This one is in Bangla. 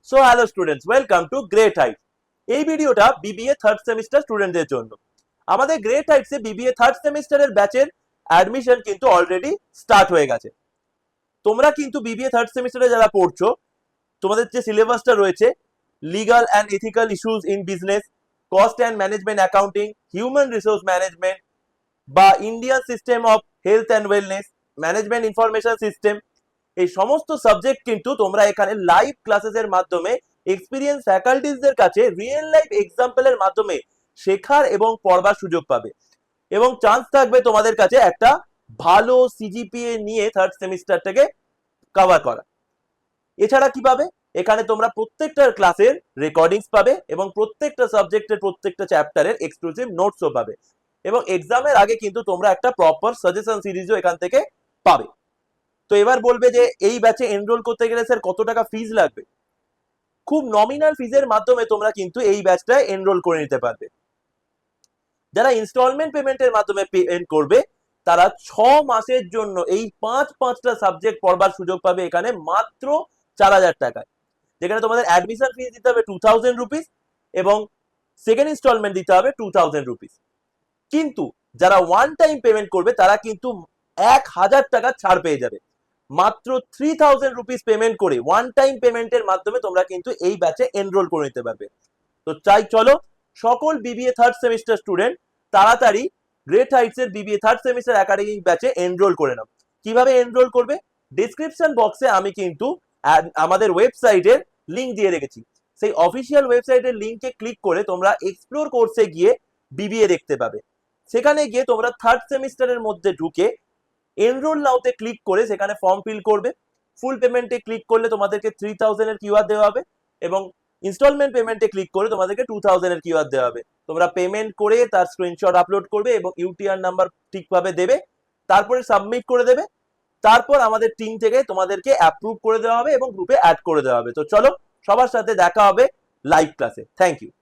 So hello students, welcome to great Heights. এই ভিডিওটা বিবিএ থার্ড সেমিস্টার স্টুডেন্টদের জন্য। আমাদের গ্রেট হাইটসে বিবিএ থার্ড সেমিস্টারের ব্যাচের অ্যাডমিশন কিন্তু অলরেডি স্টার্ট হয়ে গেছে। তোমরা কিন্তু বিবিএ থার্ড সেমিস্টারে যারা পড়ছো, তোমাদের যে সিলেবাসটা রয়েছে, legal and ethical issues in business, cost and management accounting, human resource management বা Indian system of health and wellness, management information system, এই সমস্ত সাবজেক্ট কিন্তু তোমরা এখানে লাইভ ক্লাসেসের মাধ্যমে এক্সপিরিয়েন্স ফ্যাকাল্টিজদের কাছে রিয়েল লাইফ এক্সাম্পলের মাধ্যমে শেখার এবং পড়বার সুযোগ পাবে এবং চান্স থাকবে তোমাদের কাছে একটা ভালো সিজিপিএ নিয়ে থার্ড সেমিস্টারটাকে কভার করা। এছাড়া কি পাবে, এখানে তোমরা প্রত্যেকটা ক্লাসের রেকর্ডিংস পাবে এবং প্রত্যেকটা সাবজেক্টের প্রত্যেকটা চ্যাপ্টারের এক্সক্লুসিভ নোটসও পাবে এবং এক্সামের আগে কিন্তু তোমরা একটা প্রপার সাজেশন সিরিজও এখান থেকে পাবে। তো এবার বলবে যে এই ব্যাচে এনরোল করতে গেলে স্যার কত টাকা ফিজ লাগবে? খুব নমিনাল ফিজের মাধ্যমে তোমরা কিন্তু এই ব্যাচটায় এনরোল করে নিতে পারবে। যারা ইনস্টলমেন্ট পেমেন্টের মাধ্যমে পেমেন্ট করবে তারা 6 মাসের জন্য এই পাঁচটা সাবজেক্ট পড়বার সুযোগ পাবে এখানে মাত্র 4,000 টাকায়, যেখানে তোমাদের অ্যাডমিশন ফিজ দিতে হবে 2,000 রুপিস এবং সেকেন্ড ইনস্টলমেন্ট দিতে হবে 2,000 রুপিস। কিন্তু যারা ওয়ান টাইম পেমেন্ট করবে তারা কিন্তু 1,000 টাকা ছাড় পেয়ে যাবে। মাত্র 3,000 রুপিস পেমেন্ট করে ওয়ান টাইম পেমেন্টের মাধ্যমে তোমরা কিন্তু এই ব্যাচে এনরোল করে নিতে পারবে। তো চলো সকল বিবিএ থার্ড সেমিস্টার স্টুডেন্ট তাড়াতাড়ি গ্রেট হাইটস এর বিবিএ থার্ড সেমিস্টার একাডেমিক ব্যাচে এনরোল করে নাও। কিভাবে এনরোল করবে? ডিসক্রিপশন বক্সে আমি কিন্তু আমাদের ওয়েবসাইটের লিংক দিয়ে রেখেছি। সেই অফিসিয়াল ওয়েবসাইটের লিংকে ক্লিক করে তোমরা এক্সপ্লোর কোর্সে গিয়ে বিবিএ দেখতে পাবে। সেখানে গিয়ে তোমরা থার্ড সেমিস্টারের মধ্যে ঢুকে এনরোল নাওতে ক্লিক করে সেখানে ফর্ম ফিল করবে। ফুল পেমেন্টে ক্লিক করলে তোমাদেরকে 3,000 এর কিউআর দেওয়া হবে এবং ইনস্টলমেন্ট পেমেন্টে ক্লিক করে তোমাদেরকে 2,000 এর কিউআর দেওয়া হবে। তোমরা পেমেন্ট করে তার স্ক্রিনশট আপলোড করবে এবং ইউটিআর নাম্বার ঠিকভাবে দেবে, তারপরে সাবমিট করে দেবে। তারপর আমাদের টিম থেকে তোমাদেরকে অ্যাপ্রুভ করে দেওয়া হবে এবং গ্রুপে অ্যাড করে দেওয়া হবে। তো চলো সবার সাথে দেখা হবে লাইভ ক্লাসে। Thank you.